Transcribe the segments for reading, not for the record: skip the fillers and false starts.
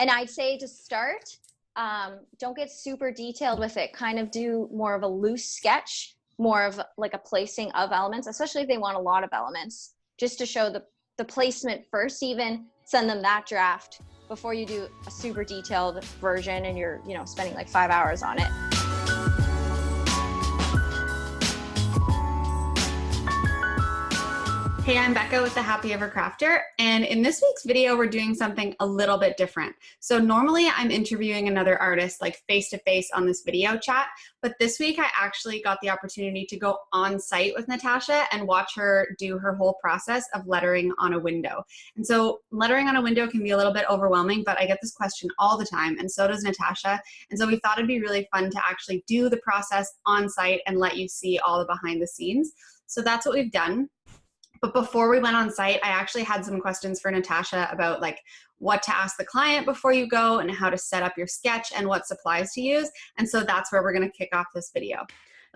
And I'd say to start, don't get super detailed with it. Kind of do more of a loose sketch, more of like a placing of elements, especially if they want a lot of elements, just to show the placement first. Even send them that draft before you do a super detailed version and you're, spending like 5 hours on it. Hey, I'm Becca with the Happy Ever Crafter, and in this week's video, we're doing something a little bit different. So normally I'm interviewing another artist like face-to-face on this video chat, but this week I actually got the opportunity to go on site with Natasha and watch her do her whole process of lettering on a window. And so lettering on a window can be a little bit overwhelming, but I get this question all the time, and so does Natasha. And so we thought it'd be really fun to actually do the process on site and let you see all the behind the scenes. So that's what we've done. But before we went on site, I actually had some questions for Natasha about like what to ask the client before you go and how to set up your sketch and what supplies to use. And so that's where we're going to kick off this video.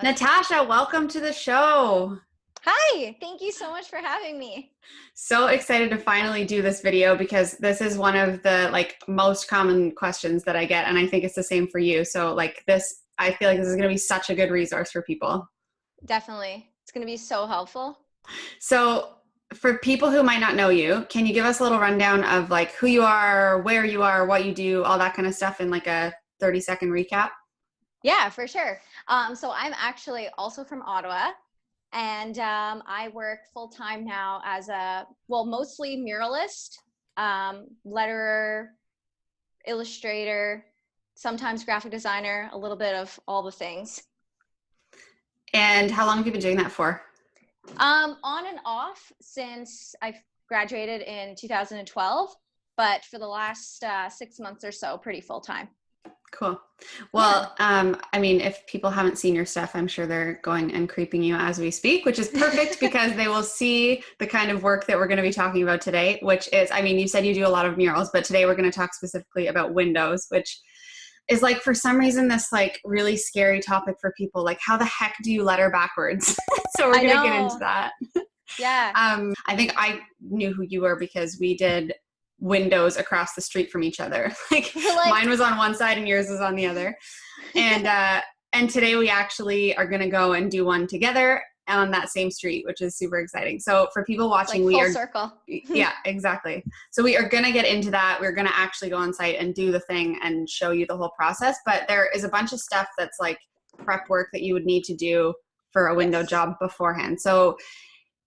Natasha, welcome to the show. Hi, thank you so much for having me. So excited to finally do this video because this is one of the like most common questions that I get. And I think it's the same for you. So like this, I feel like this is going to be such a good resource for people. Definitely. It's going to be so helpful. So for people who might not know you, can you give us a little rundown of like who you are, where you are, what you do, all that kind of stuff in like a 30-second recap? Yeah, for sure. So I'm actually also from Ottawa, and I work full-time now as mostly muralist, letterer, illustrator, sometimes graphic designer, a little bit of all the things. And how long have you been doing that for? On and off since I graduated in 2012, but for the last 6 months or so, pretty full time. Cool. Well, yeah. I mean, if people haven't seen your stuff, I'm sure they're going and creeping you as we speak, which is perfect because they will see the kind of work that we're going to be talking about today, which is, I mean, you said you do a lot of murals, but today we're going to talk specifically about windows, which is like, for some reason, this like really scary topic for people. Like, how the heck do you letter backwards? So we're going to get into that. Yeah. I think I knew who you were because we did windows across the street from each other. Like mine was on one side and yours was on the other. And today we actually are going to go and do one together on that same street, which is super exciting. So for people watching, like full circle. Yeah, exactly. So we are going to get into that. We're going to actually go on site and do the thing and show you the whole process. But there is a bunch of stuff that's like prep work that you would need to do for a window job beforehand. So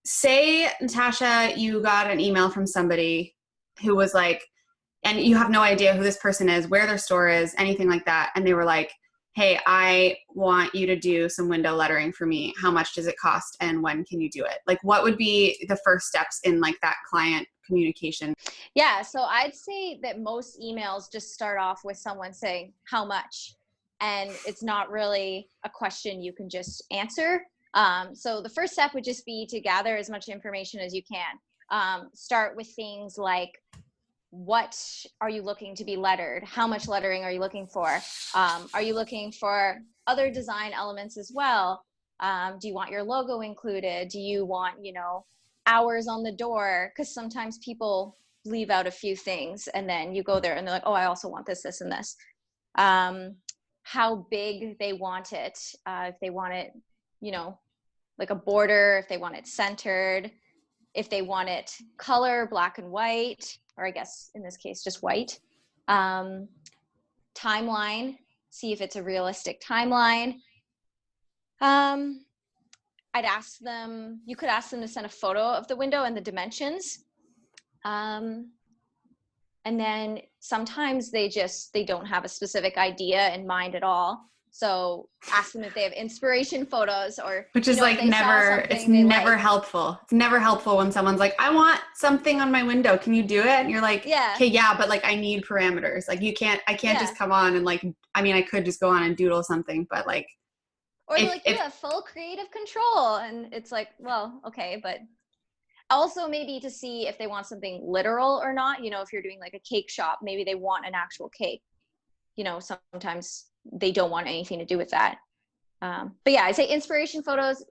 say, Natasha, you got an email from somebody who was like, and you have no idea who this person is, where their store is, anything like that. And they were like, hey, I want you to do some window lettering for me. How much does it cost? And when can you do it? Like, what would be the first steps in like that client communication? Yeah. So I'd say that most emails just start off with someone saying, how much? And it's not really a question you can just answer. So the first step would just be to gather as much information as you can. Start with things like, what are you looking to be lettered? How much lettering are you looking for? Are you looking for other design elements as well? Do you want your logo included? Do you want, hours on the door? Because sometimes people leave out a few things and then you go there and they're like, oh, I also want this, this, and this. How big they want it. If they want it, like a border, if they want it centered, if they want it color, black and white, or I guess in this case, just white. Timeline, see if it's a realistic timeline. I'd ask them, you could ask them to send a photo of the window and the dimensions. And then sometimes they don't have a specific idea in mind at all. So ask them if they have inspiration photos or which is like never, it's never helpful. It's never helpful when someone's like, I want something on my window. Can you do it? And you're like, yeah, okay, yeah, but like I need parameters. Like I can't just come on and like, I mean, I could just go on and doodle something, but like. Or you have full creative control. And it's like, well, okay, but also maybe to see if they want something literal or not. If you're doing like a cake shop, maybe they want an actual cake. Sometimes they don't want anything to do with that. But yeah, I say inspiration photos.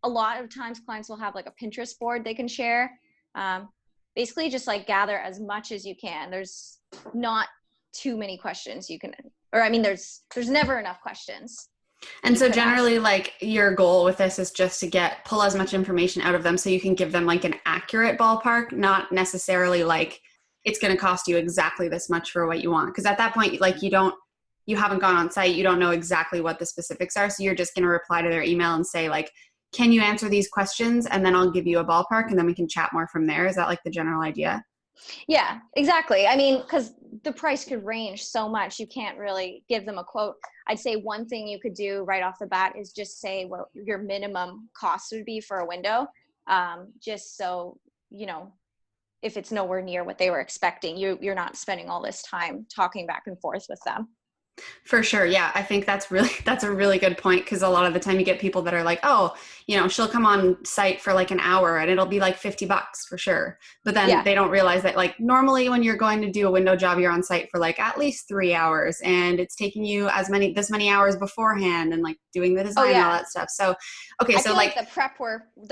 A lot of times clients will have like a Pinterest board they can share. Basically just like gather as much as you can. There's not too many questions you can, or I mean, there's never enough questions. And so generally like your goal with this is just to pull as much information out of them so you can give them like an accurate ballpark, not necessarily like it's going to cost you exactly this much for what you want. Because at that point, like you haven't gone on site, you don't know exactly what the specifics are. So you're just going to reply to their email and say like, can you answer these questions? And then I'll give you a ballpark and then we can chat more from there. Is that like the general idea? Yeah, exactly. I mean, because the price could range so much, you can't really give them a quote. I'd say one thing you could do right off the bat is just say what your minimum cost would be for a window. Just so, if it's nowhere near what they were expecting, you're not spending all this time talking back and forth with them. For sure. Yeah. I think that's a really good point. Cause a lot of the time you get people that are like, oh, she'll come on site for like an hour and it'll be like $50 for sure. But then they don't realize that like normally when you're going to do a window job, you're on site for like at least 3 hours and it's taking you this many hours beforehand and like doing the design and all that stuff. So, okay. I so feel like the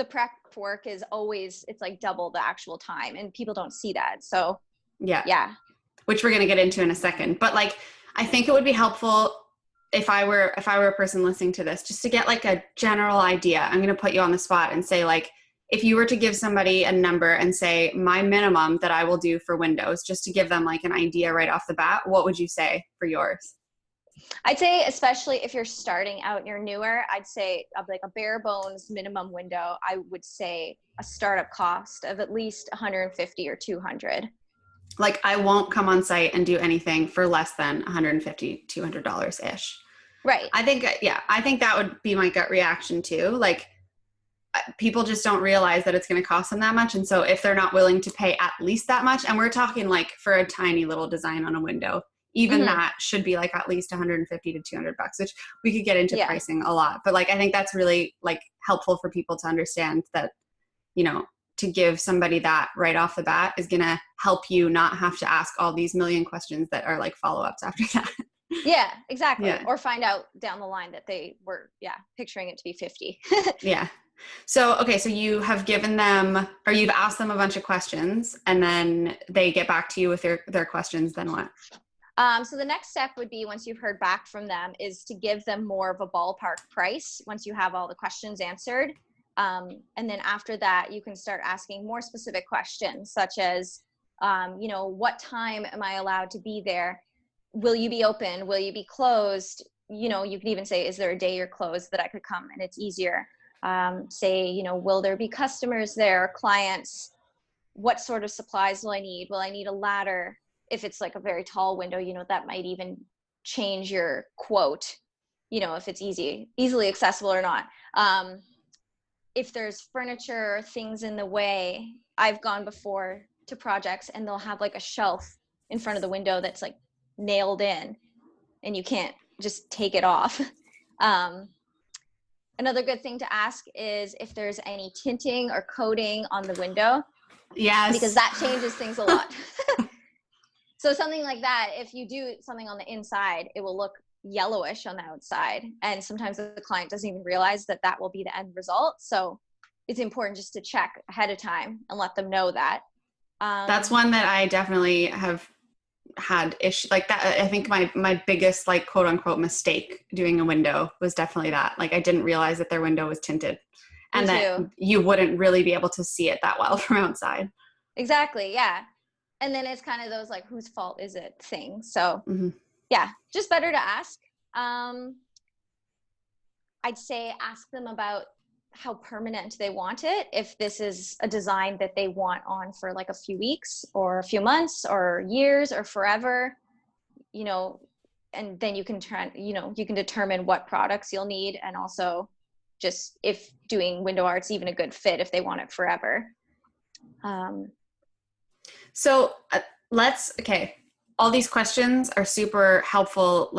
prep work is always, it's like double the actual time and people don't see that. So yeah. Which we're going to get into in a second, but like, I think it would be helpful if I were a person listening to this, just to get like a general idea. I'm going to put you on the spot and say like, if you were to give somebody a number and say my minimum that I will do for windows, just to give them like an idea right off the bat, what would you say for yours? I'd say, especially if you're starting out and you're newer, I'd say like a bare bones minimum window. I would say a startup cost of at least 150 or 200. Like I won't come on site and do anything for less than $150, $200 ish. Right. I think that would be my gut reaction too. Like people just don't realize that it's going to cost them that much. And so if they're not willing to pay at least that much, and we're talking like for a tiny little design on a window, even that should be like at least 150 to 200 bucks, which we could get into pricing a lot. But like, I think that's really like helpful for people to understand that, to give somebody that right off the bat is going to help you not have to ask all these million questions that are like follow-ups after that. Yeah, exactly. Yeah. Or find out down the line that they were, picturing it to be 50. Yeah. So, okay. So you have given them, or you've asked them a bunch of questions and then they get back to you with their questions. Then what? So the next step would be, once you've heard back from them, is to give them more of a ballpark price once you have all the questions answered. And then after that, you can start asking more specific questions, such as, what time am I allowed to be there? Will you be open? Will you be closed? You could even say, is there a day you're closed that I could come and it's easier? Say, will there be customers there, clients? What sort of supplies will I need? Will I need a ladder? If it's like a very tall window, that might even change your quote, if it's easily accessible or not. If there's furniture, things in the way, I've gone before to projects and they'll have like a shelf in front of the window that's like nailed in and you can't just take it off. Another good thing to ask is if there's any tinting or coating on the window. Yes. Because that changes things a lot. So something like that, if you do something on the inside, it will look yellowish on the outside. And sometimes the client doesn't even realize that will be the end result. So it's important just to check ahead of time and let them know that. That's one that I definitely have had issues like that. I think my biggest like quote unquote mistake doing a window was definitely that. Like I didn't realize that their window was tinted and that you wouldn't really be able to see it that well from outside. Exactly. Yeah. And then it's kind of those like, whose fault is it thing. So yeah, just better to ask. I'd say ask them about how permanent they want it. If this is a design that they want on for like a few weeks or a few months or years or forever, and then you can you can determine what products you'll need. And also just if doing window art's even a good fit, if they want it forever. So all these questions are super helpful,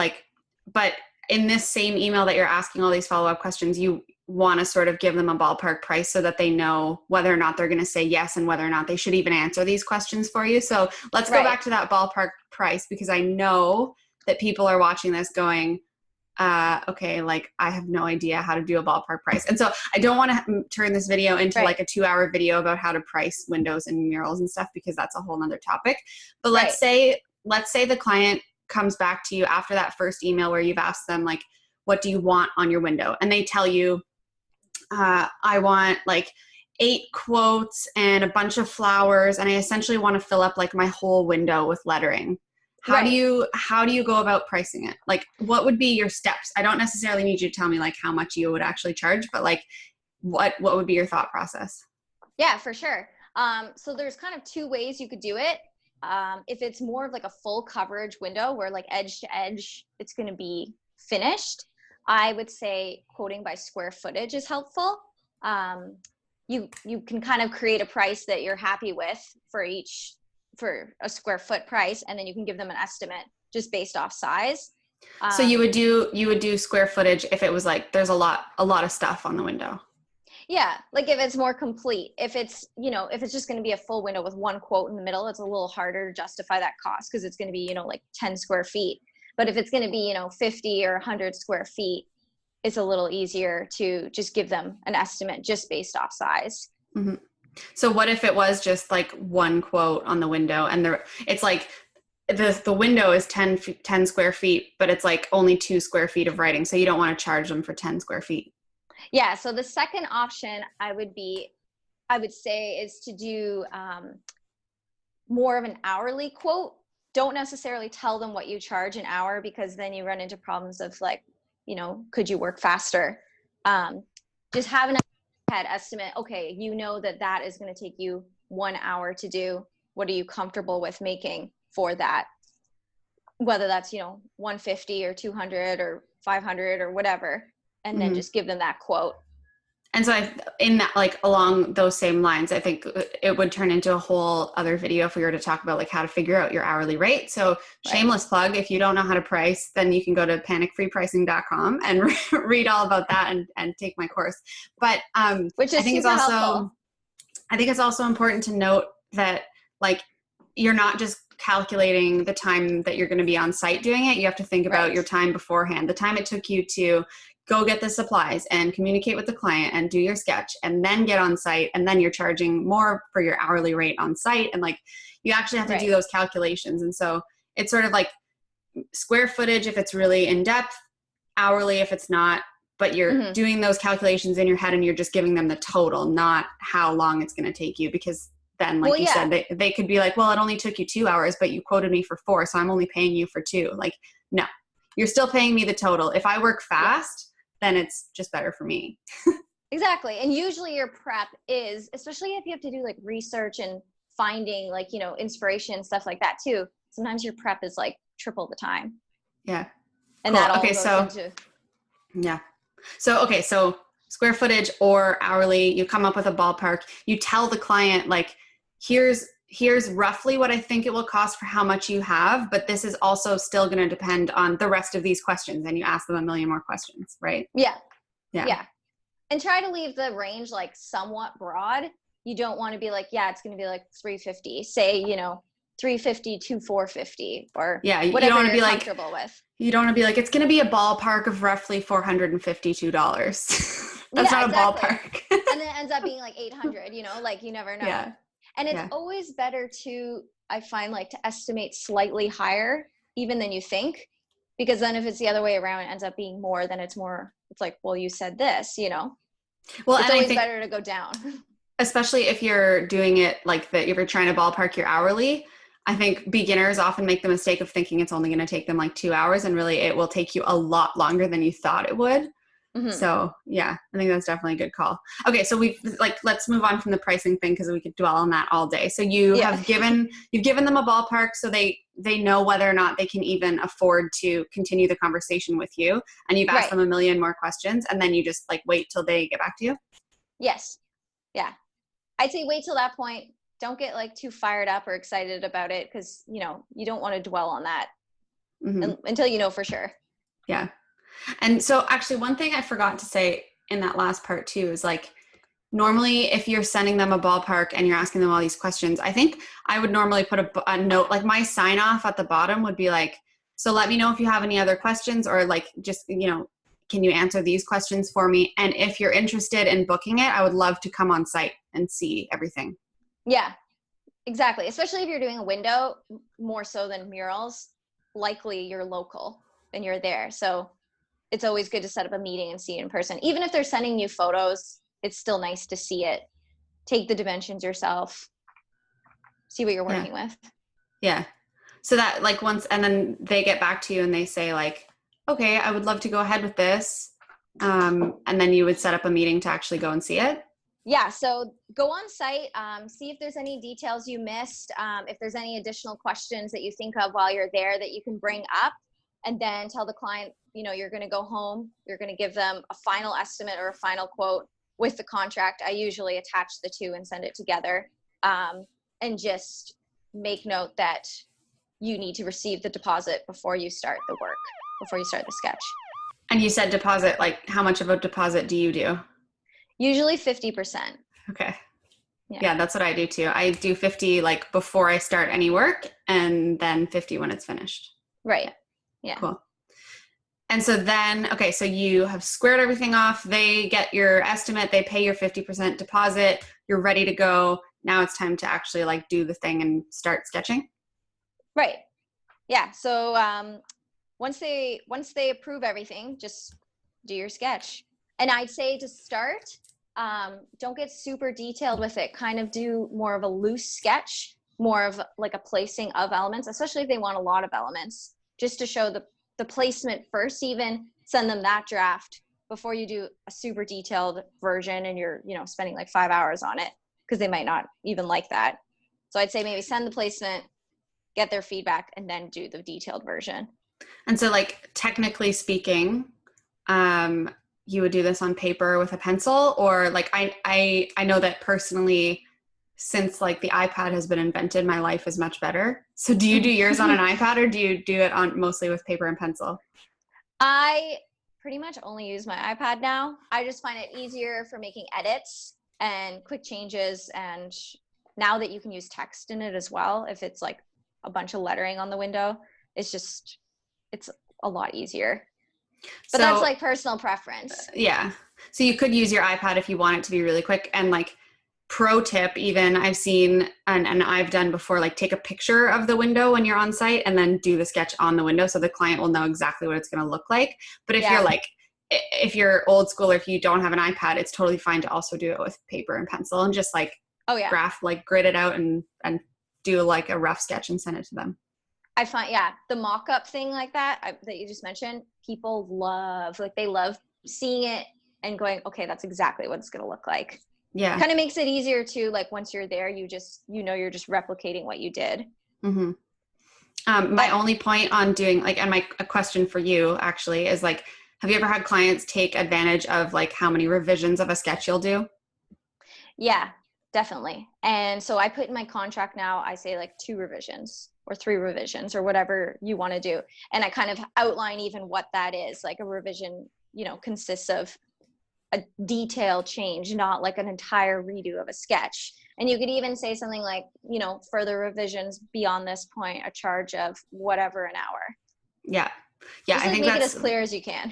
but in this same email that you're asking all these follow-up questions, you want to sort of give them a ballpark price so that they know whether or not they're going to say yes and whether or not they should even answer these questions for you. So let's go back to that ballpark price, because I know that people are watching this going, okay, like I have no idea how to do a ballpark price. And so I don't want to turn this video into like a 2-hour video about how to price windows and murals and stuff, because that's a whole nother topic. But let's say the client comes back to you after that first email where you've asked them like, what do you want on your window? And they tell you, I want like 8 quotes and a bunch of flowers, and I essentially want to fill up like my whole window with lettering. How do you go about pricing it? Like, what would be your steps? I don't necessarily need you to tell me like how much you would actually charge, but like what would be your thought process? Yeah, for sure. So there's kind of 2 ways you could do it. If it's more of like a full coverage window where like edge to edge, it's going to be finished, I would say quoting by square footage is helpful. You can kind of create a price that you're happy with for a square foot price, and then you can give them an estimate just based off size. So you would do square footage if it was like there's a lot of stuff on the window. Yeah, like if it's more complete. If it's just going to be a full window with 1 quote in the middle, it's a little harder to justify that cost because it's going to be, like 10 square feet. But if it's going to be, 50 or 100 square feet, it's a little easier to just give them an estimate just based off size. Mm-hmm. So what if it was just like 1 quote on the window and it's like the window is 10 square feet, but it's like only 2 square feet of writing. So you don't want to charge them for 10 square feet. Yeah. So the second option I would say is to do more of an hourly quote. Don't necessarily tell them what you charge an hour, because then you run into problems of like, could you work faster? Just have an head estimate. Okay, that is going to take you 1 hour to do. What are you comfortable with making for that? Whether that's, 150 or 200 or 500 or whatever, and then just give them that quote. And so in that, like along those same lines, I think it would turn into a whole other video for you to talk about like how to figure out your hourly rate. So shameless plug, if you don't know how to price, then you can go to panicfreepricing.com and read all about that and take my course. But which is super helpful. I think it's also important to note that like you're not just calculating the time that you're going to be on site doing it. You have to think about your time beforehand, the time it took you to go get the supplies and communicate with the client and do your sketch and then get on site, and then you're charging more for your hourly rate on site. And like you actually have to do those calculations. And so it's sort of like square footage if it's really in depth, hourly if it's not, but you're doing those calculations in your head and you're just giving them the total, not how long it's going to take you. Because then, like you said, they could be like, well, it only took you 2 hours, but you quoted me for 4, so I'm only paying you for 2. Like, no, you're still paying me the total. If I work fast, then it's just better for me. Exactly. And usually your prep is, especially if you have to do like research and finding like, inspiration and stuff like that too. Sometimes your prep is like triple the time. Yeah. And that all goes into. Yeah. So square footage or hourly, you come up with a ballpark, you tell the client like, here's roughly what I think it will cost for how much you have, but this is also still going to depend on the rest of these questions. And you ask them a million more questions, right? Yeah. And try to leave the range like somewhat broad. You don't want to be like, it's going to be like 350, say, 350 to 450 or whatever you're comfortable with. You don't want to be like, it's going to be a ballpark of roughly $452. That's not a ballpark. And then it ends up being like 800, like you never know. Yeah. And it's always better to, I find, like to estimate slightly higher even than you think, because then if it's the other way around, it ends up being more, then it's like, well, you said this, Well, it's always better to go down. Especially if you're doing it like that, if you're trying to ballpark your hourly, I think beginners often make the mistake of thinking it's only going to take them like 2 hours, and really it will take you a lot longer than you thought it would. So I think that's definitely a good call. Okay. So let's move on from the pricing thing, because we could dwell on that all day. So you've given them a ballpark so they know whether or not they can even afford to continue the conversation with you. And you've asked them a million more questions, and then you just like wait till they get back to you. Yes. Yeah. I'd say wait till that point. Don't get like too fired up or excited about it, because, you don't want to dwell on that until you know for sure. Yeah. And so actually one thing I forgot to say in that last part too is like, normally if you're sending them a ballpark and you're asking them all these questions, I think I would normally put a note, like my sign off at the bottom would be like, so let me know if you have any other questions, or like, just, can you answer these questions for me? And if you're interested in booking it, I would love to come on site and see everything. Yeah, exactly. Especially if you're doing a window more so than murals. likely you're local and you're there. So it's always good to set up a meeting and see it in person. Even if they're sending you photos, it's still nice to see it. Take the dimensions yourself, see what you're working with. Yeah. So that like once, and then they get back to you and they say like, okay, I would love to go ahead with this. And then you would set up a meeting to actually go and see it. Yeah, so go on site, see if there's any details you missed, if there's any additional questions that you think of while you're there that you can bring up, and then tell the client, you know, you're going to go home, you're going to give them a final estimate or a final quote with the contract. I usually attach the two and send it together, and just make note that you need to receive the deposit before you start the work, before you start the sketch. And you said deposit, like how much of a deposit do you do? Usually 50%. Okay. Yeah, that's what I do too. I do 50 like before I start any work, and then 50 when it's finished. Right. Yeah. Cool. And so then, okay, so you have squared everything off. They get your estimate. They pay your 50% deposit. You're ready to go. Now it's time to actually like do the thing and start sketching. Right. Yeah. So once they approve everything, just do your sketch. And I'd say to start, don't get super detailed with it. Kind of do more of a loose sketch, more of like a placing of elements, especially if they want a lot of elements, just to show the placement first. Even send them that draft before you do a super detailed version and you're, you know, spending like 5 hours on it, because they might not even like that. So I'd say maybe send the placement, get their feedback, and then do the detailed version. And so like technically speaking, you would do this on paper with a pencil, or like I know that personally, since like the iPad has been invented, my life is much better. So do you do yours on an iPad, or do you do it on mostly with paper and pencil? I pretty much only use my iPad now. I just find it easier for making edits and quick changes. And now that you can use text in it as well, if it's like a bunch of lettering on the window, it's a lot easier. But so, that's like personal preference. Yeah. So you could use your iPad if you want it to be really quick. And like pro tip, even I've seen, and I've done before, like take a picture of the window when you're on site and then do the sketch on the window so the client will know exactly what it's going to look like. But if you're like, if you're old school or if you don't have an iPad, it's totally fine to also do it with paper and pencil and just like grid it out and do like a rough sketch and send it to them. I find, the mock-up thing like that you just mentioned, people love, like they love seeing it and going, okay, that's exactly what it's going to look like. Yeah. Kind of makes it easier too. Like once you're there, you're just replicating what you did. Mm-hmm. My only point on doing like, and a question for you actually is like, have you ever had clients take advantage of like how many revisions of a sketch you'll do? Yeah, definitely. And so I put in my contract now, I say like 2 revisions or 3 revisions or whatever you want to do. And I kind of outline even what that is. Like a revision, consists of a detailed change, not like an entire redo of a sketch. And you could even say something like, further revisions beyond this point, a charge of whatever an hour. Yeah. Yeah. Just I think make it as clear as you can.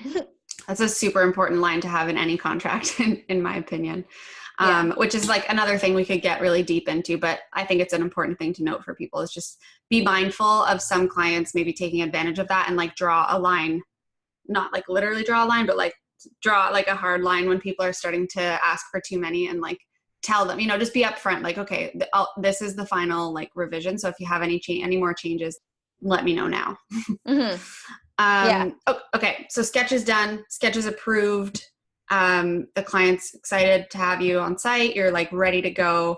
That's a super important line to have in any contract, in my opinion. Which is like another thing we could get really deep into, but I think it's an important thing to note for people is just be mindful of some clients maybe taking advantage of that and like draw a line, not like literally draw a line, but like draw like a hard line when people are starting to ask for too many and like tell them, just be upfront, like, okay, this is the final like revision. So if you have any more changes, let me know now. Mm-hmm. Okay. So sketch is done, sketch is approved. The client's excited to have you on site. You're like ready to go.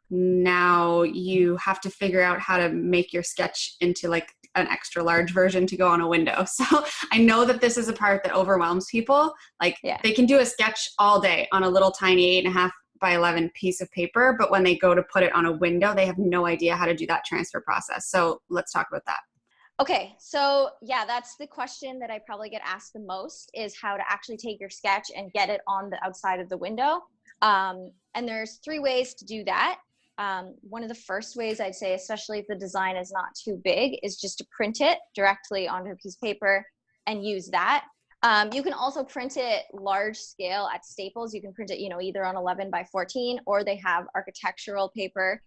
Now you have to figure out how to make your sketch into like an extra large version to go on a window. So I know that this is a part that overwhelms people. Like they can do a sketch all day on a little tiny 8.5 by 11 piece of paper, but when they go to put it on a window, they have no idea how to do that transfer process. So let's talk about that. Okay, so that's the question that I probably get asked the most is how to actually take your sketch and get it on the outside of the window. And there's 3 ways to do that. One of the first ways I'd say, especially if the design is not too big, is just to print it directly onto a piece of paper and use that. You can also print it large scale at Staples. You can print it, either on 11 by 14, or they have architectural paper,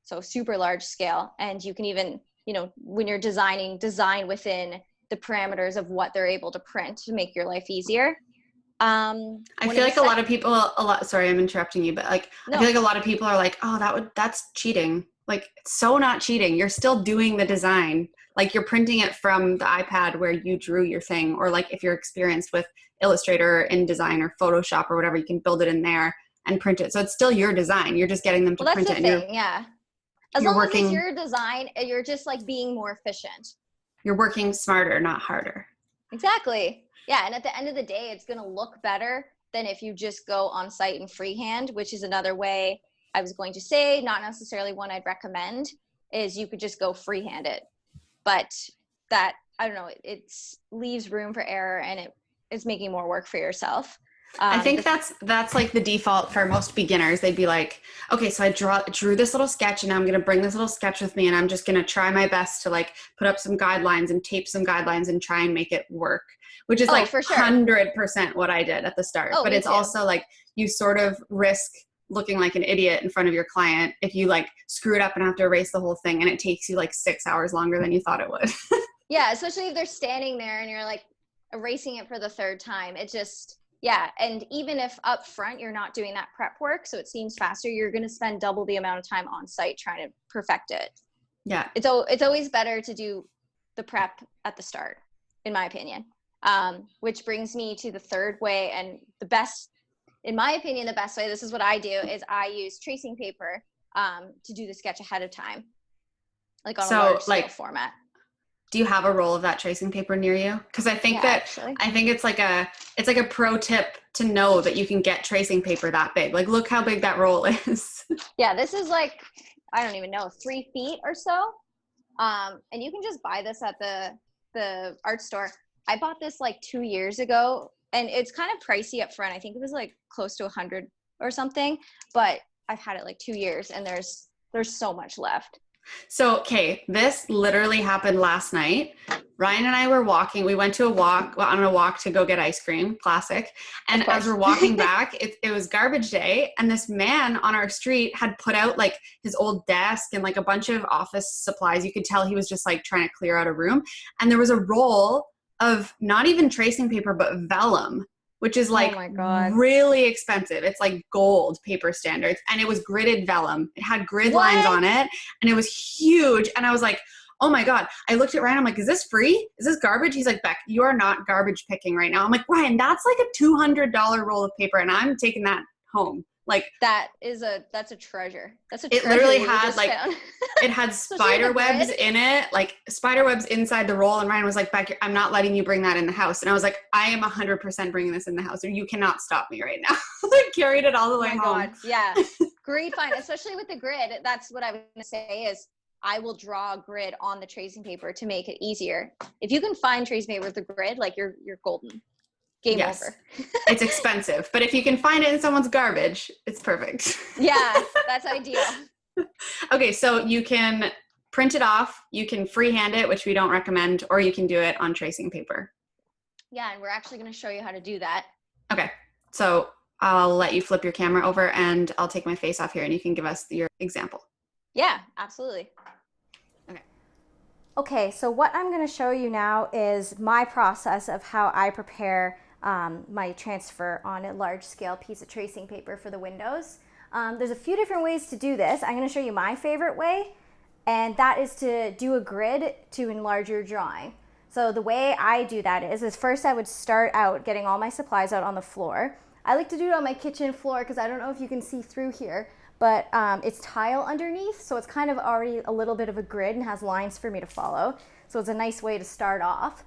so super large scale. And you can even when you're design within the parameters of what they're able to print to make your life easier. I feel like sorry, I'm interrupting you, but like, no. I feel like a lot of people are like, oh, that's cheating. Like, it's so not cheating. You're still doing the design. Like, you're printing it from the iPad where you drew your thing, or like if you're experienced with Illustrator or InDesign or Photoshop or whatever, you can build it in there and print it. So it's still your design. You're just getting them to print it. That's the thing, yeah. As long as it's your design, you're just like being more efficient. You're working smarter, not harder. Exactly. Yeah, and at the end of the day, it's going to look better than if you just go on site and freehand, which is another way I was going to say, not necessarily one I'd recommend, is you could just go freehand it. But that, I don't know, it leaves room for error, and it is making more work for yourself. I think that's like the default for most beginners. They'd be like, okay, so I drew this little sketch, and I'm going to bring this little sketch with me, and I'm just going to try my best to like put up some guidelines and tape some guidelines and try and make it work, which is like 100% what I did at the start. But it's also like you sort of risk looking like an idiot in front of your client if you like screw it up and have to erase the whole thing, and it takes you like 6 hours longer than you thought it would. Yeah, especially if they're standing there and you're like erasing it for the third time. It just... Yeah, and even if up front you're not doing that prep work, so it seems faster, you're going to spend double the amount of time on site trying to perfect it. Yeah. It's always better to do the prep at the start, in my opinion. Which brings me to the third way, and in my opinion, the best way, this is what I do, is I use tracing paper to do the sketch ahead of time, like on a large scale format. Do you have a roll of that tracing paper near you? Because I think it's like a pro tip to know that you can get tracing paper that big. Like, look how big that roll is. Yeah, this is like, I don't even know, 3 feet or so. And you can just buy this at the art store. I bought this like 2 years ago, and it's kind of pricey up front. I think it was like close to $100 or something, but I've had it like 2 years, and there's so much left. So, okay, this literally happened last night. Ryan and I were walking. We went on a walk to go get ice cream, classic. And as we're walking back, it was garbage day. And this man on our street had put out like his old desk and like a bunch of office supplies. You could tell he was just like trying to clear out a room. And there was a roll of not even tracing paper, but vellum, which is like really expensive. It's like gold paper standards. And it was gridded vellum. It had grid lines on it, and it was huge. And I was like, oh my God. I looked at Ryan. I'm like, is this free? Is this garbage? He's like, Beck, you are not garbage picking right now. I'm like, Ryan, that's like a $200 roll of paper, and I'm taking that home. Like, that's a treasure. That's a treasure. It literally had like, it had spider webs in it, like spider webs inside the roll. And Ryan was like, Beck, I'm not letting you bring that in the house. And I was like, I am 100% bringing this in the house, or you cannot stop me right now. I carried it all the way home. God. Yeah. Great find, especially with the grid. That's what I was going to say is I will draw a grid on the tracing paper to make it easier. If you can find tracing paper with the grid, like you're golden. Game over. It's expensive, but if you can find it in someone's garbage, it's perfect. Yeah, that's ideal. Okay, so you can print it off, you can freehand it, which we don't recommend, or you can do it on tracing paper. Yeah, and we're actually going to show you how to do that. Okay, so I'll let you flip your camera over, and I'll take my face off here, and you can give us your example. Yeah, absolutely. Okay, so what I'm going to show you now is my process of how I prepare my transfer on a large scale piece of tracing paper for the windows. There's a few different ways to do this. I'm going to show you my favorite way, and that is to do a grid to enlarge your drawing. So the way I do that is first I would start out getting all my supplies out on the floor. I like to do it on my kitchen floor because I don't know if you can see through here, but it's tile underneath, so it's kind of already a little bit of a grid and has lines for me to follow. So it's a nice way to start off.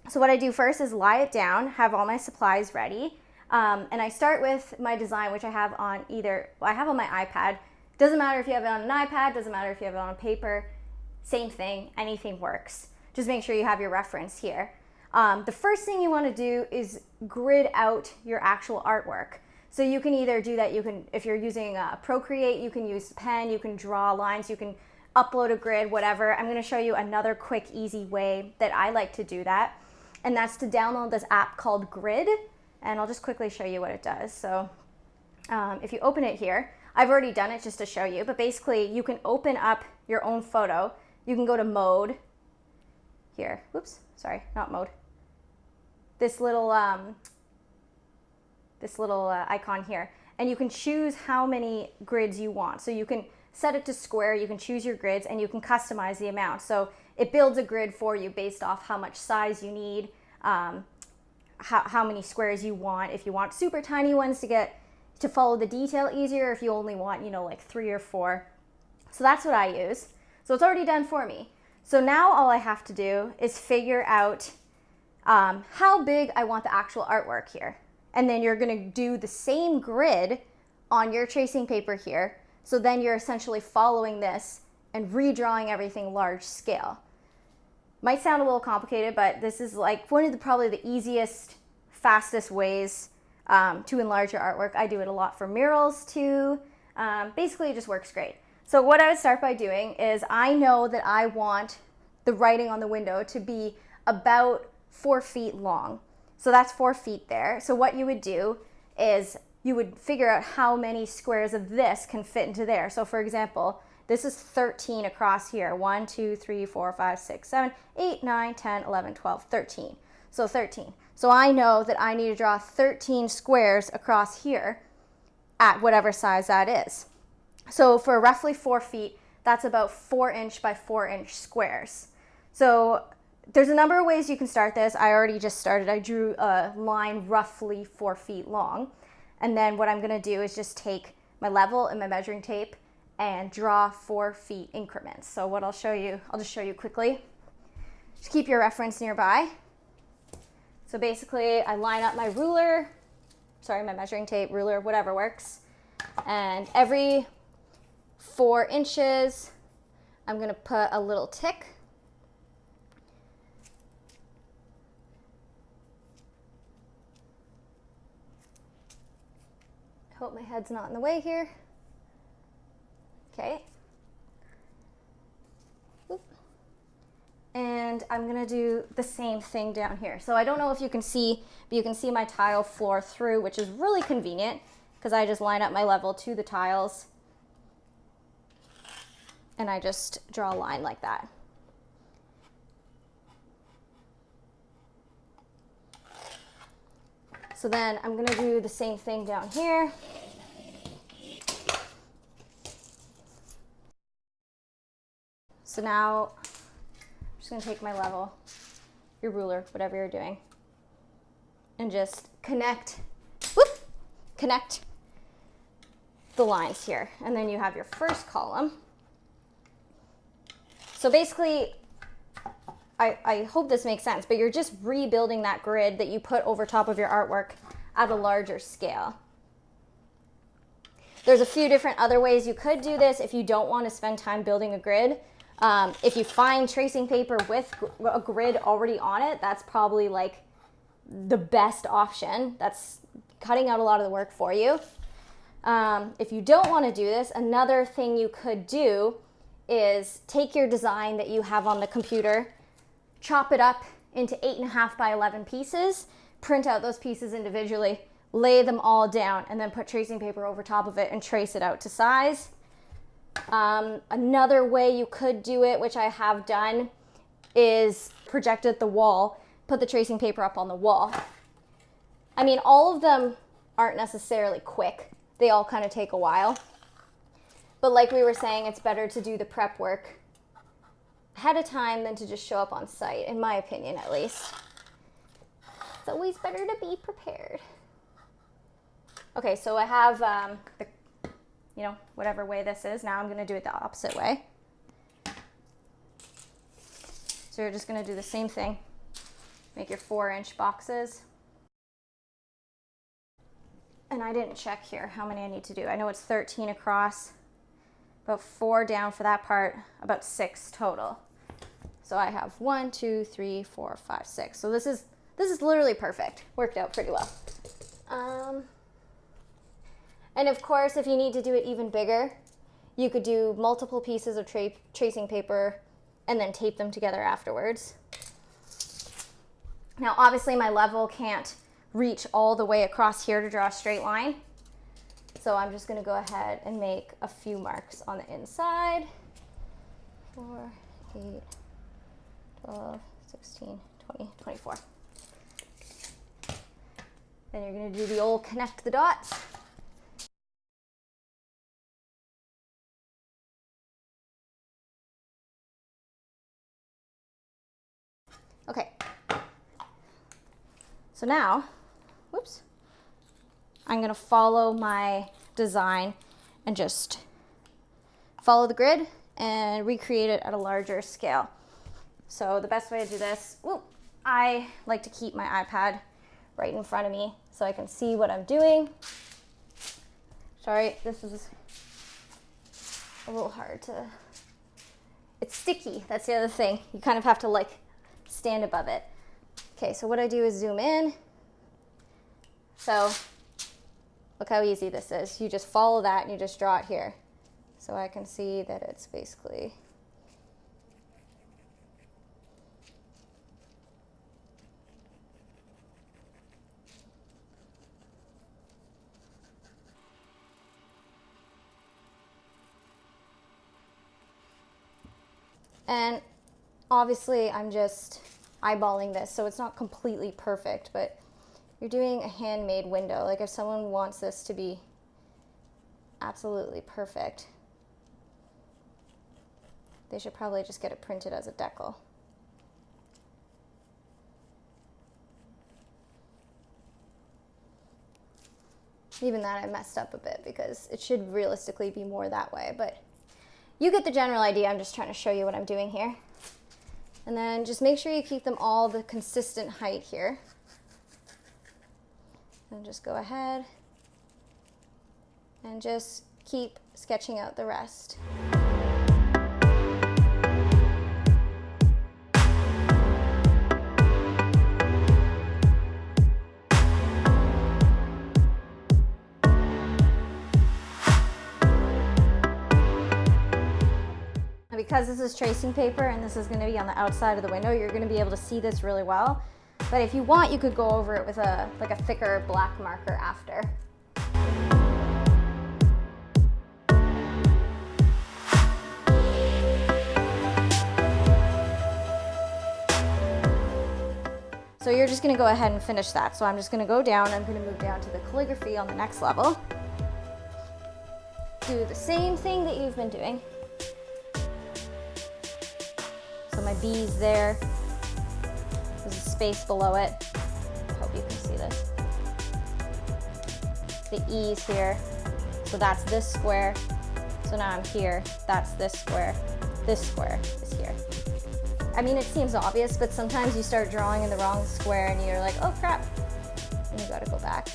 So what I do first is lie it down, have all my supplies ready, and I start with my design, which I have on I have on my iPad. Doesn't matter if you have it on an iPad, doesn't matter if you have it on paper, same thing, anything works. Just make sure you have your reference here. The first thing you want to do is grid out your actual artwork. So you can either do that, if you're using Procreate, you can use pen, you can draw lines, you can upload a grid, whatever. I'm going to show you another quick, easy way that I like to do that. And that's to download this app called Grid. And I'll just quickly show you what it does. So if you open it here, I've already done it just to show you, but basically you can open up your own photo you can go to mode here. Whoops, sorry, not mode. This little icon here, and you can choose how many grids you want. So you can set it to square, you can choose your grids, and you can customize the amount. So it builds a grid for you based off how much size you need, how many squares you want. If you want super tiny ones to follow the detail easier, if you only want, like 3 or 4. So that's what I use. So it's already done for me. So now all I have to do is figure out how big I want the actual artwork here. And then you're gonna do the same grid on your tracing paper here. So then you're essentially following this and redrawing everything large scale. Might sound a little complicated, but this is like one of probably the easiest, fastest ways to enlarge your artwork. I do it a lot for murals too. Basically, it just works great. So what I would start by doing is I know that I want the writing on the window to be about 4 feet long. So that's 4 feet there. So what you would do is you would figure out how many squares of this can fit into there. So for example, this is 13 across here. 1, 2, 3, 4, 5, 6, 7, 8, 9, 10, 11, 12, 13. So 13. So I know that I need to draw 13 squares across here at whatever size that is. So for roughly 4 feet, that's about 4-inch by 4-inch squares. So there's a number of ways you can start this. I already just started. I drew a line roughly 4 feet long. And then what I'm going to do is just take my level and my measuring tape and draw 4 feet increments. So what I'll just show you quickly. Just keep your reference nearby. So basically, I line up my my measuring tape, ruler, whatever works. And every 4 inches, I'm going to put a little tick. Hope my head's not in the way here. Okay. Oop. And I'm gonna do the same thing down here. So I don't know if you can see, but you can see my tile floor through, which is really convenient because I just line up my level to the tiles and I just draw a line like that. So then I'm gonna do the same thing down here. So now I'm just gonna take my level, your ruler, whatever you're doing, and just connect the lines here. And then you have your first column. So basically, I hope this makes sense, but you're just rebuilding that grid that you put over top of your artwork at a larger scale. There's a few different other ways you could do this if you don't want to spend time building a grid. If you find tracing paper with a grid already on it, that's probably like the best option. That's cutting out a lot of the work for you. If you don't want to do this, another thing you could do is take your design that you have on the computer, chop it up into 8.5 by 11 pieces, print out those pieces individually, lay them all down, and then put tracing paper over top of it and trace it out to size. Another way you could do it, which I have done, is project at the wall, put the tracing paper up on the wall. I mean, all of them aren't necessarily quick. They all kind of take a while. But like we were saying, it's better to do the prep work ahead of time than to just show up on site, in my opinion at least. It's always better to be prepared. Okay, so I have whatever way this is. Now I'm going to do it the opposite way. So you're just going to do the same thing. Make your 4-inch boxes. And I didn't check here how many I need to do. I know it's 13 across, about 4 down for that part, about 6 total. So I have 1, 2, 3, 4, 5, 6. So this is literally perfect. Worked out pretty well. And of course, if you need to do it even bigger, you could do multiple pieces of tracing paper and then tape them together afterwards. Now, obviously my level can't reach all the way across here to draw a straight line. So I'm just gonna go ahead and make a few marks on the inside. 4, 8, 12, 16, 20, 24. Then you're going to do the old connect the dots. Okay. So now, whoops, I'm going to follow my design and just follow the grid and recreate it at a larger scale. So the best way to do this, I like to keep my iPad right in front of me so I can see what I'm doing. Sorry, this is a little hard to, it's sticky, that's the other thing. You kind of have to like stand above it. Okay, so what I do is zoom in. So look how easy this is. You just follow that and you just draw it here. So I can see that it's basically and obviously I'm just eyeballing this, so it's not completely perfect, but you're doing a handmade window. Like if someone wants this to be absolutely perfect, they should probably just get it printed as a decal. Even that I messed up a bit because it should realistically be more that way, but you get the general idea. I'm just trying to show you what I'm doing here. And then just make sure you keep them all the consistent height here. And just go ahead and just keep sketching out the rest. Because this is tracing paper and this is going to be on the outside of the window, you're going to be able to see this really well. But if you want, you could go over it with a thicker black marker after. So you're just going to go ahead and finish that. So I'm just going to go down. I'm going to move down to the calligraphy on the next level. Do the same thing that you've been doing. So my B's there. There's a space below it. I hope you can see this. The E's here. So that's this square. So now I'm here. That's this square. This square is here. I mean, it seems obvious, but sometimes you start drawing in the wrong square and you're like, oh crap. And you gotta go back.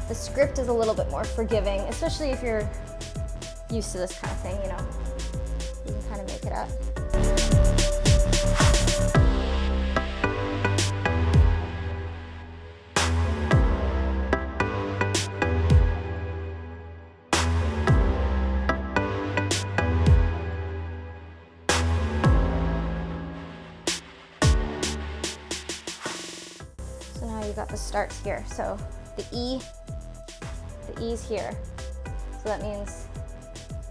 The script is a little bit more forgiving, especially if you're used to this kind of thing, you know. You can kind of make it up. So now you've got the starts here. So the E's here. So that means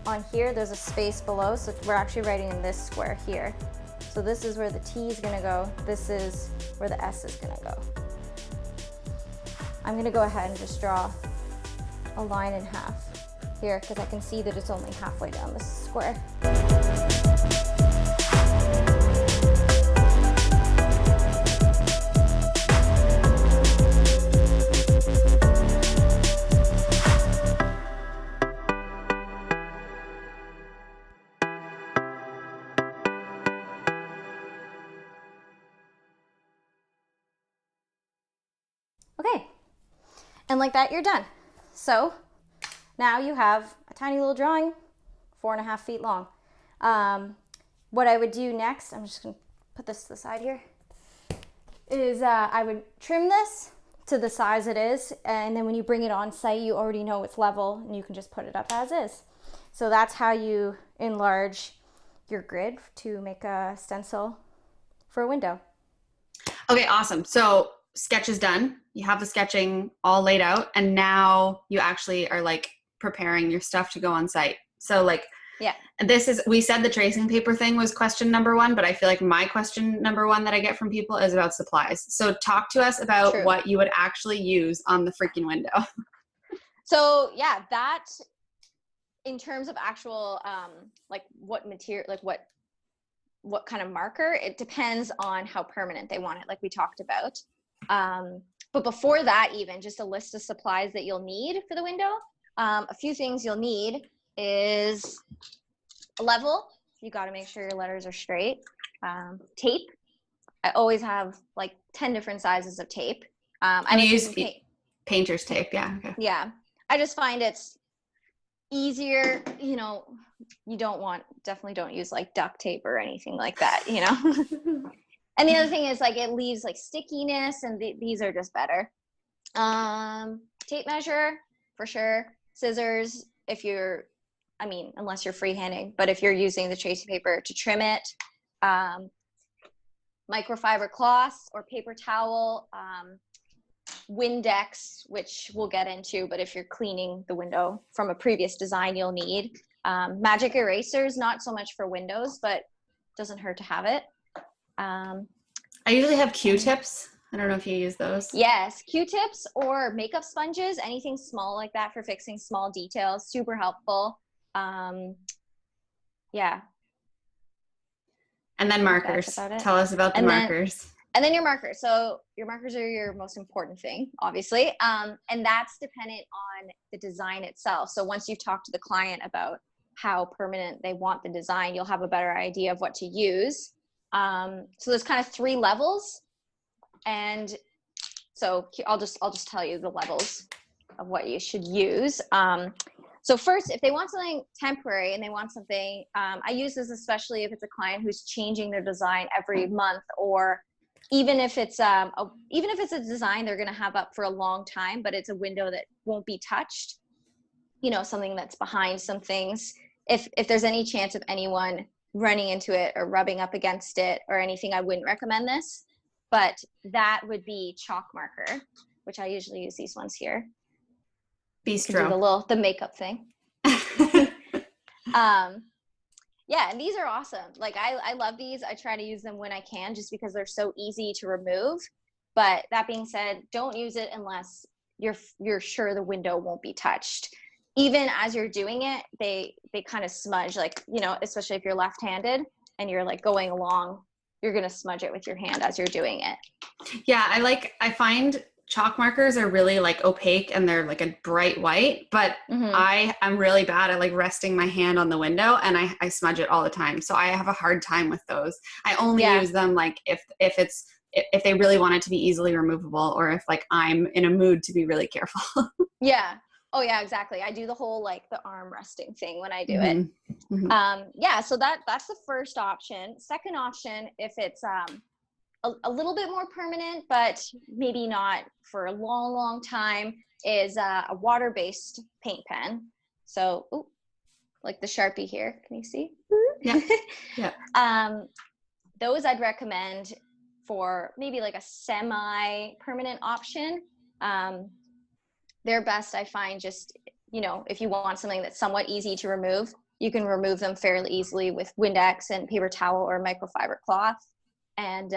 on here, there's a space below, so we're actually writing in this square here. So this is where the T is gonna go. This is where the S is gonna go. I'm gonna go ahead and just draw a line in half here because I can see that it's only halfway down this square. Okay, and like that, you're done. So now you have a tiny little drawing, 4.5 feet long. What I would do next, I'm just gonna put this to the side here, is I would trim this to the size it is, and then when you bring it on site, you already know it's level, and you can just put it up as is. So that's how you enlarge your grid to make a stencil for a window. Okay, awesome. So sketch is done. You have the sketching all laid out, and now you actually are like preparing your stuff to go on site. So like, Yeah. we said the tracing paper thing was question number one, but I feel like my question number one that I get from people is about supplies. So talk to us about what you would actually use on the freaking window. So yeah, that in terms of actual, like what material, like what kind of marker, it depends on how permanent they want it, like we talked about. But before that, even just a list of supplies that you'll need for the window. A few things you'll need is a level. You got to make sure your letters are straight. Tape. I always have like 10 different sizes of tape. I use painter's tape. Yeah. Okay. Yeah. I just find it's easier, you know, you definitely don't use like duct tape or anything like that, you know. And the other thing is like it leaves like stickiness, and these are just better. Tape measure for sure. Scissors if you're, unless you're freehanding, but if you're using the tracing paper to trim it. Microfiber cloths or paper towel. Windex, which we'll get into, but if you're cleaning the window from a previous design, you'll need magic erasers, not so much for windows, but doesn't hurt to have it. I usually have Q-tips. I don't know if you use those. Yes, Q-tips or makeup sponges, anything small like that for fixing small details, super helpful. Yeah. And then markers. Tell us about the markers. And then your markers. So your markers are your most important thing, obviously. And that's dependent on the design itself. So once you've talked to the client about how permanent they want the design, you'll have a better idea of what to use. So there's kind of 3 levels. And so I'll just tell you the levels of what you should use. So first, if they want something temporary and they want something, I use this especially if it's a client who's changing their design every month, or even if it's a design they're going to have up for a long time, but it's a window that won't be touched, you know, something that's behind some things. If there's any chance of anyone running into it or rubbing up against it or anything, I wouldn't recommend this. But that would be chalk marker, which I usually use these ones here. Bistro. The makeup thing. Yeah, and these are awesome. Like I love these. I try to use them when I can just because they're so easy to remove. But that being said, don't use it unless you're sure the window won't be touched. Even as you're doing it, they kind of smudge, like, you know, especially if you're left-handed and you're like going along, you're going to smudge it with your hand as you're doing it. Yeah, I find chalk markers are really like opaque and they're like a bright white, but I'm really bad at like resting my hand on the window, and I smudge it all the time. So I have a hard time with those. I only use them like if they really want it to be easily removable, or if like I'm in a mood to be really careful. Yeah. Oh yeah, exactly. I do the whole like the arm resting thing when I do it. Yeah, so that's the first option. Second option, if it's a little bit more permanent, but maybe not for a long time, is a water-based paint pen. So, like the Sharpie here. Can you see? Yeah. Yeah. Those I'd recommend for maybe like a semi-permanent option. They're best, I find, just, you know, if you want something that's somewhat easy to remove, you can remove them fairly easily with Windex and paper towel or microfiber cloth. And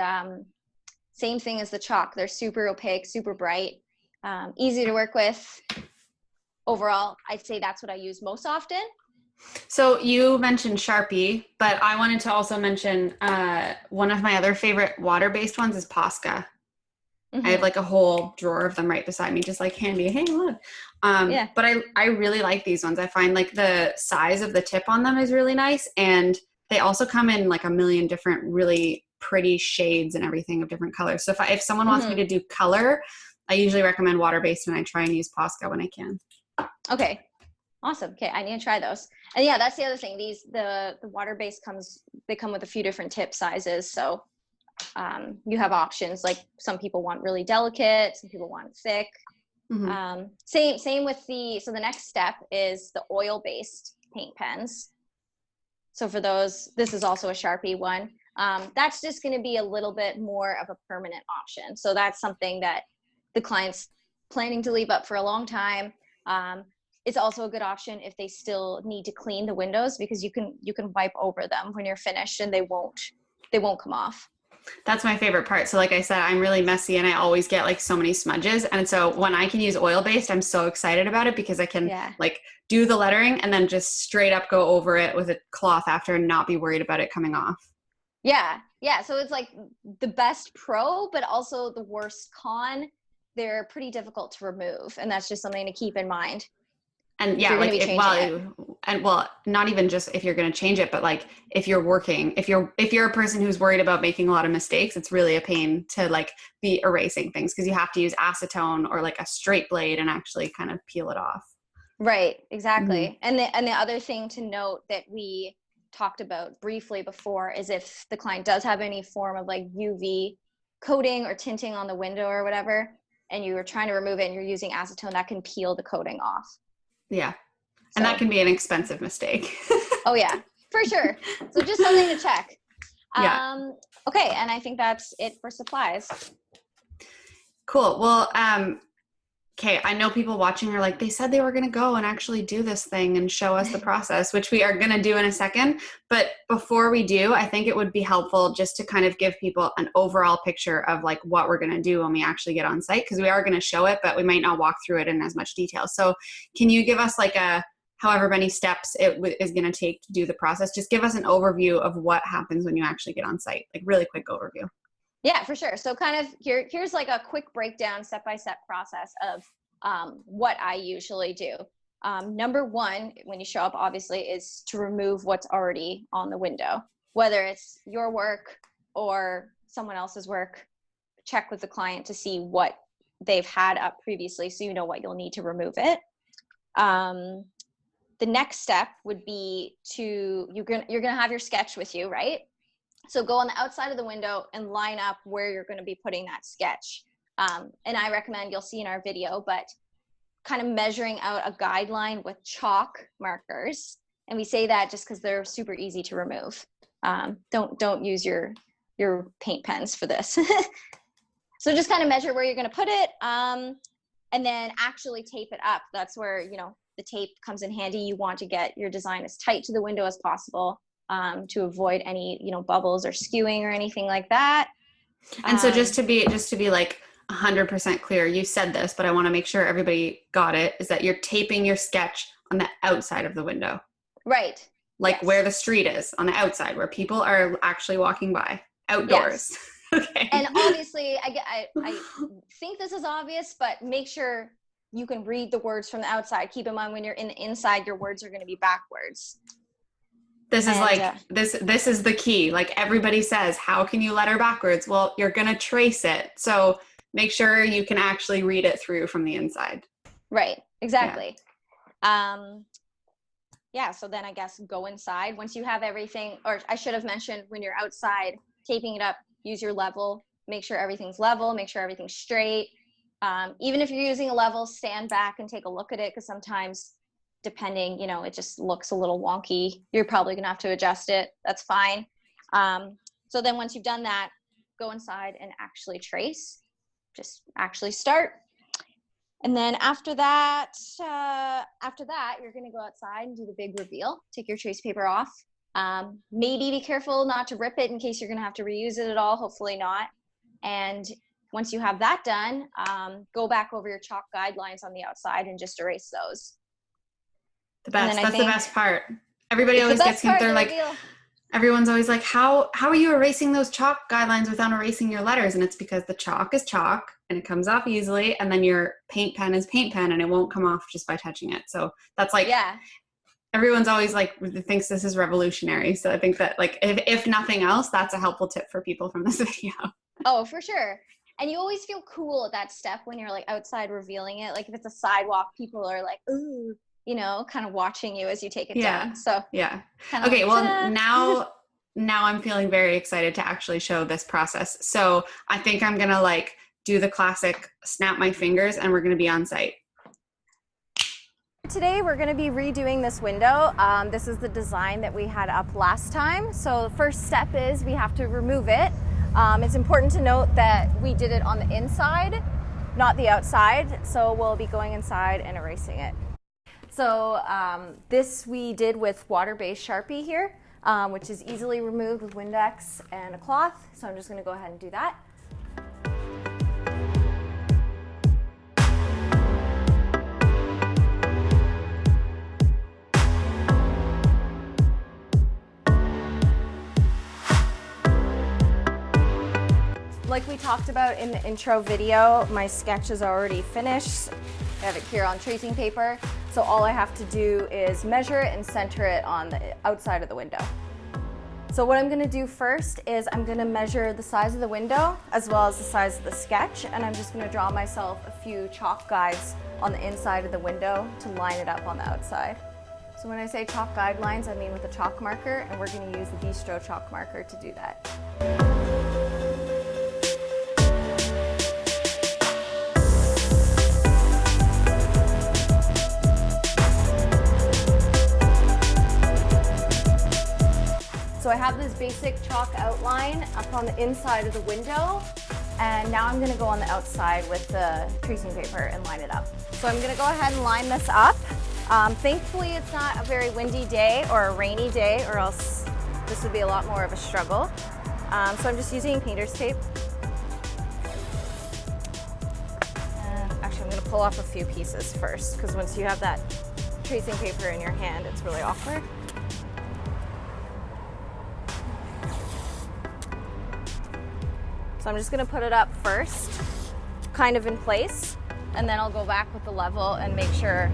same thing as the chalk. They're super opaque, super bright, easy to work with. Overall, I'd say that's what I use most often. So you mentioned Sharpie, but I wanted to also mention one of my other favorite water-based ones is Posca. I have like a whole drawer of them right beside me, just like handy. Hey, look. Yeah. But I really like these ones. I find like the size of the tip on them is really nice. And they also come in like a million different really pretty shades and everything of different colors. So if someone wants me to do color, I usually recommend water-based, and I try and use Posca when I can. Okay. Awesome. Okay. I need to try those. And yeah, that's the other thing. The water-based they come with a few different tip sizes. So you have options. Like some people want really delicate, some people want thick. Same with so the next step is the oil-based paint pens. So for those, this is also a Sharpie one. That's just going to be a little bit more of a permanent option. So that's something that the client's planning to leave up for a long time. it's also a good option if they still need to clean the windows, because you can wipe over them when you're finished and they won't come off. That's my favorite part. So like I said, I'm really messy and I always get like so many smudges. And so when I can use oil-based, I'm so excited about it because I can like do the lettering and then just straight up go over it with a cloth after and not be worried about it coming off. Yeah. Yeah. So it's like the best pro, but also the worst con. They're pretty difficult to remove. And that's just something to keep in mind. And yeah, like well, not even just if you're going to change it, but like if you're working, if you're a person who's worried about making a lot of mistakes, it's really a pain to like be erasing things because you have to use acetone or like a straight blade and actually kind of peel it off. Right. Exactly. And the other thing to note that we talked about briefly before is if the client does have any form of like UV coating or tinting on the window or whatever, and you were trying to remove it and you're using acetone, that can peel the coating off. Yeah. And that can be an expensive mistake. Oh yeah, for sure. So just something to check. Yeah. Okay. And I think that's it for supplies. Cool. Well, okay. I know people watching are like, they said they were going to go and actually do this thing and show us the process, which we are going to do in a second. But before we do, I think it would be helpful just to kind of give people an overall picture of like what we're going to do when we actually get on site, because we are going to show it, but we might not walk through it in as much detail. So can you give us like however many steps it is going to take to do the process? Just give us an overview of what happens when you actually get on site, like really quick overview. Yeah, for sure. So kind of here's like a quick breakdown, step-by-step process of what I usually do. Number one, when you show up, obviously, is to remove what's already on the window, whether it's your work or someone else's work. Check with the client to see what they've had up previously, so you know what you'll need to remove it. The next step would be you're gonna have your sketch with you, right? So go on the outside of the window and line up where you're going to be putting that sketch. And I recommend, you'll see in our video, but kind of measuring out a guideline with chalk markers. And we say that just because they're super easy to remove. Don't use your paint pens for this. So just kind of measure where you're going to put it, and then actually tape it up. That's where, the tape comes in handy. You want to get your design as tight to the window as possible, to avoid any, bubbles or skewing or anything like that. And so just to be like 100% clear, you said this, but I want to make sure everybody got it, is that you're taping your sketch on the outside of the window. Right. Like where the street is, on the outside, where people are actually walking by, outdoors. Yes. Okay. And obviously, I think this is obvious, but make sure you can read the words from the outside. Keep in mind, when you're in the inside, your words are going to be backwards. This is this is the key. Like everybody says, how can you letter backwards? Well, you're going to trace it. So make sure you can actually read it through from the inside. Right. Exactly. Yeah. So then I guess go inside once you have everything, or I should have mentioned, when you're outside taping it up, use your level, make sure everything's level, make sure everything's straight. Even if you're using a level, stand back and take a look at it, because sometimes, depending, it just looks a little wonky. You're probably gonna have to adjust it. That's fine. So then once you've done that, go inside and actually trace. Just actually start. And then after that, you're gonna go outside and do the big reveal. Take your trace paper off. Maybe be careful not to rip it in case you're gonna have to reuse it at all. Hopefully not. And once you have that done, go back over your chalk guidelines on the outside and just erase those. The best. That's the best part. Everybody always gets, they're like, everyone's always like, how are you erasing those chalk guidelines without erasing your letters? And it's because the chalk is chalk and it comes off easily. And then your paint pen is paint pen and it won't come off just by touching it. So that's like, everyone's always like, thinks this is revolutionary. So I think that like, if nothing else, that's a helpful tip for people from this video. Oh, for sure. And you always feel cool at that step when you're like outside revealing it. Like if it's a sidewalk, people are like, ooh, kind of watching you as you take it down. So yeah. Okay. Like, well, now I'm feeling very excited to actually show this process. So I think I'm going to like do the classic snap my fingers and we're going to be on site. Today we're going to be redoing this window. This is the design that we had up last time. So the first step is we have to remove it. It's important to note that we did it on the inside, not the outside. So we'll be going inside and erasing it. So this we did with water-based Sharpie here, which is easily removed with Windex and a cloth. So I'm just going to go ahead and do that. Like we talked about in the intro video, my sketch is already finished. I have it here on tracing paper. So all I have to do is measure it and center it on the outside of the window. So what I'm gonna do first is I'm gonna measure the size of the window as well as the size of the sketch, and I'm just gonna draw myself a few chalk guides on the inside of the window to line it up on the outside. So when I say chalk guidelines, I mean with a chalk marker, and we're gonna use the Bistro chalk marker to do that. So I have this basic chalk outline up on the inside of the window, and now I'm gonna go on the outside with the tracing paper and line it up. So I'm gonna go ahead and line this up. Thankfully it's not a very windy day or a rainy day, or else this would be a lot more of a struggle. So I'm just using painter's tape. Actually, I'm gonna pull off a few pieces first, because once you have that tracing paper in your hand, it's really awkward. So I'm just gonna put it up first, kind of in place, and then I'll go back with the level and make sure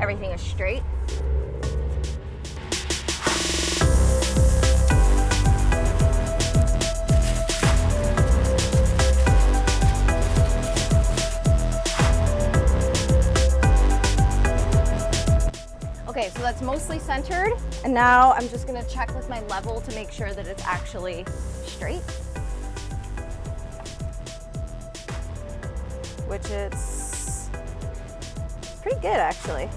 everything is straight. Okay, so that's mostly centered, and now I'm just gonna check with my level to make sure that it's actually straight. Which is pretty good, actually.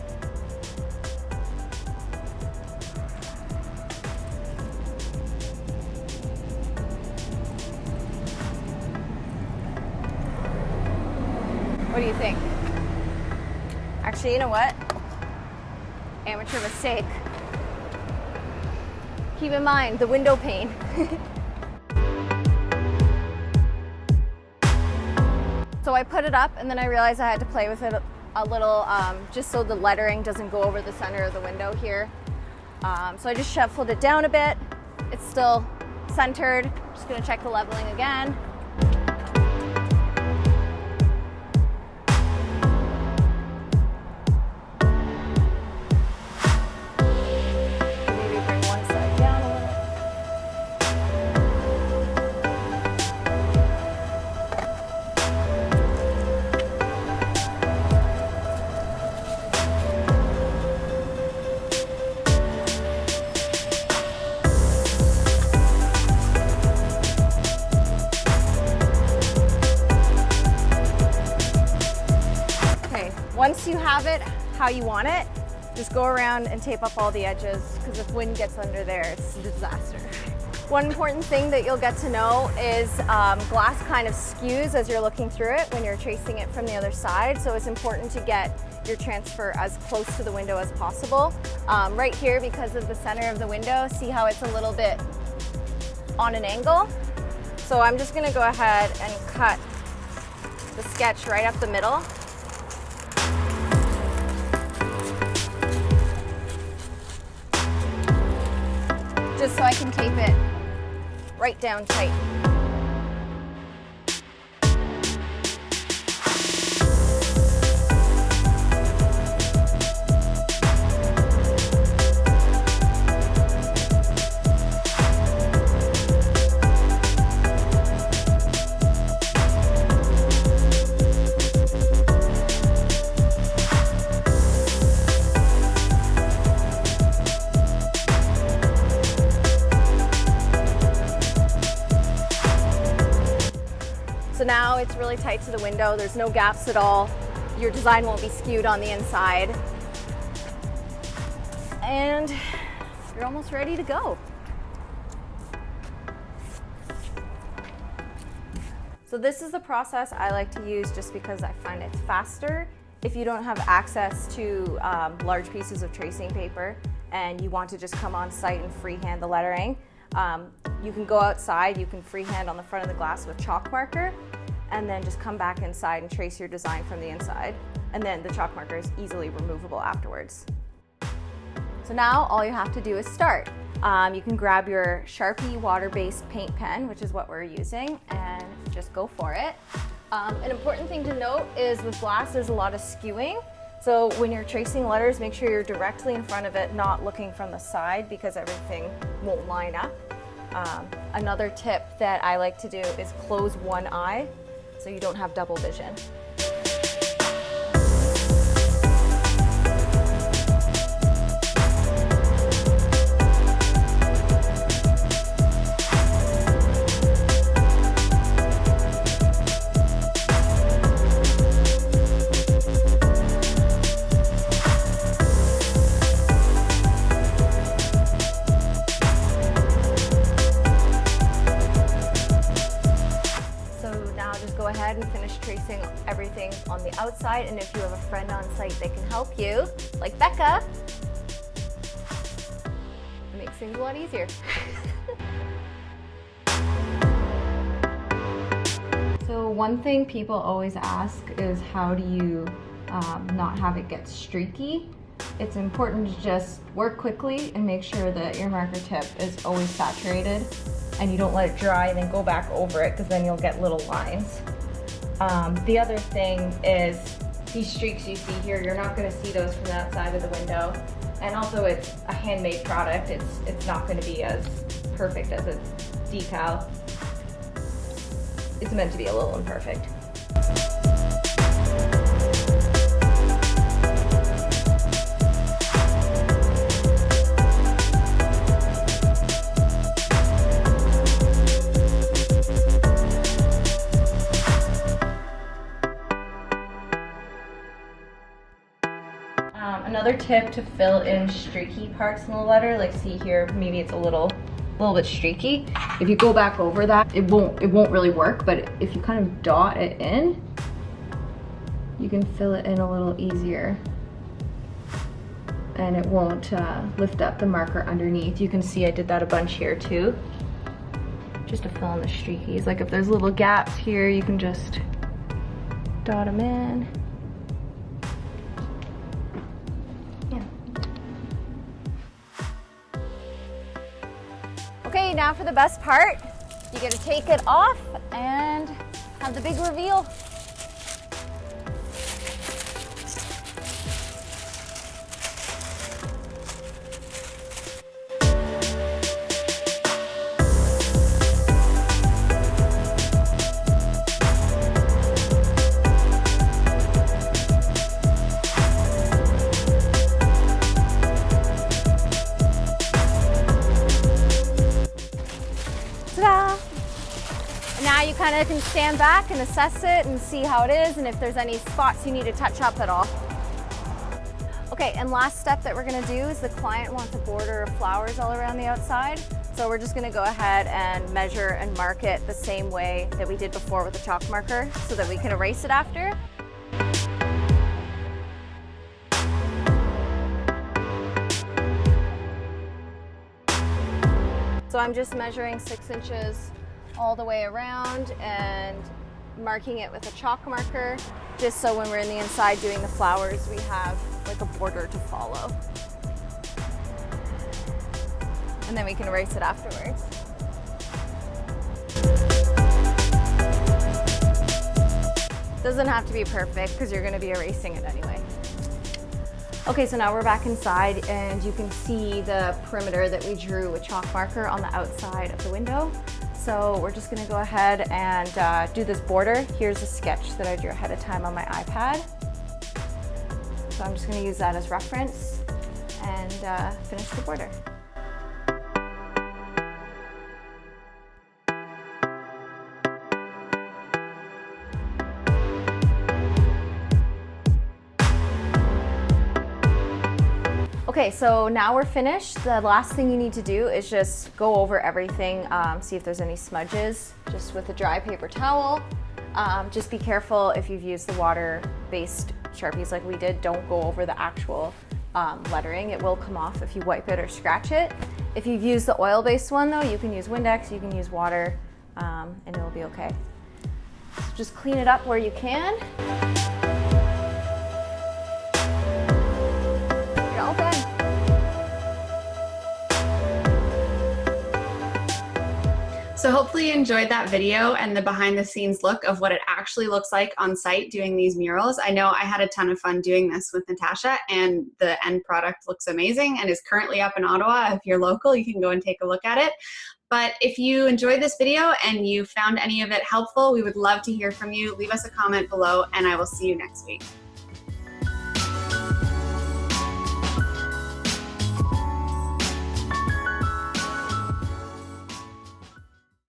What do you think? Actually, you know what? Amateur mistake. Keep in mind the window pane. So I put it up, and then I realized I had to play with it a little, just so the lettering doesn't go over the center of the window here. So I just shuffled it down a bit. It's still centered. Just gonna check the leveling again. Maybe bring one side down a little. Once you have it how you want it, just go around and tape up all the edges, because if wind gets under there, it's a disaster. One important thing that you'll get to know is glass kind of skews as you're looking through it when you're tracing it from the other side, so it's important to get your transfer as close to the window as possible. Right here, because of the center of the window, see how it's a little bit on an angle? So I'm just gonna go ahead and cut the sketch right up the middle. Just so I can tape it right down tight. So now it's really tight to the window. There's no gaps at all. Your design won't be skewed on the inside. And you're almost ready to go. So this is the process I like to use just because I find it's faster. If you don't have access to large pieces of tracing paper and you want to just come on site and freehand the lettering, you can go outside, you can freehand on the front of the glass with chalk marker, and then just come back inside and trace your design from the inside. And then the chalk marker is easily removable afterwards. So now all you have to do is start. You can grab your Sharpie water-based paint pen, which is what we're using, and just go for it. An important thing to note is with glass, there's a lot of skewing. So when you're tracing letters, make sure you're directly in front of it, not looking from the side, because everything won't line up. Another tip that I like to do is close one eye so you don't have double vision. Go ahead and finish tracing everything on the outside, and if you have a friend on site that can help you, like Becca, it makes things a lot easier. So one thing people always ask is how do you not have it get streaky? It's important to just work quickly and make sure that your marker tip is always saturated and you don't let it dry and then go back over it, because then you'll get little lines. The other thing is these streaks you see here, you're not going to see those from the outside of the window. And also it's a handmade product, it's not going to be as perfect as a decal. It's meant to be a little imperfect. Another tip to fill in streaky parts in the letter, like see here, maybe it's a little bit streaky. If you go back over that, it won't really work, but if you kind of dot it in, you can fill it in a little easier and it won't lift up the marker underneath. You can see I did that a bunch here too, just to fill in the streakies. Like if there's little gaps here, you can just dot them in. Okay, now for the best part. You get to take it off and have the big reveal. Now you kind of can stand back and assess it and see how it is and if there's any spots you need to touch up at all. Okay, and last step that we're going to do is the client wants a border of flowers all around the outside. So we're just going to go ahead and measure and mark it the same way that we did before with the chalk marker so that we can erase it after. So I'm just measuring 6 inches all the way around and marking it with a chalk marker, just so when we're in the inside doing the flowers, we have like a border to follow. And then we can erase it afterwards. Doesn't have to be perfect because you're going to be erasing it anyway. Okay, so now we're back inside and you can see the perimeter that we drew with chalk marker on the outside of the window. So we're just gonna go ahead and do this border. Here's a sketch that I drew ahead of time on my iPad. So I'm just gonna use that as reference and finish the border. Okay, so now we're finished. The last thing you need to do is just go over everything, see if there's any smudges, just with a dry paper towel. Just be careful if you've used the water-based Sharpies like we did don't go over the actual lettering. It will come off if you wipe it or scratch it. If you've used the oil-based one though, you can use Windex, you can use water, and it'll be okay. So just clean it up where you can. You're all done. So hopefully you enjoyed that video and the behind the scenes look of what it actually looks like on site doing these murals. I know I had a ton of fun doing this with Natasha, and the end product looks amazing and is currently up in Ottawa. If you're local, you can go and take a look at it. But if you enjoyed this video and you found any of it helpful, we would love to hear from you. Leave us a comment below and I will see you next week.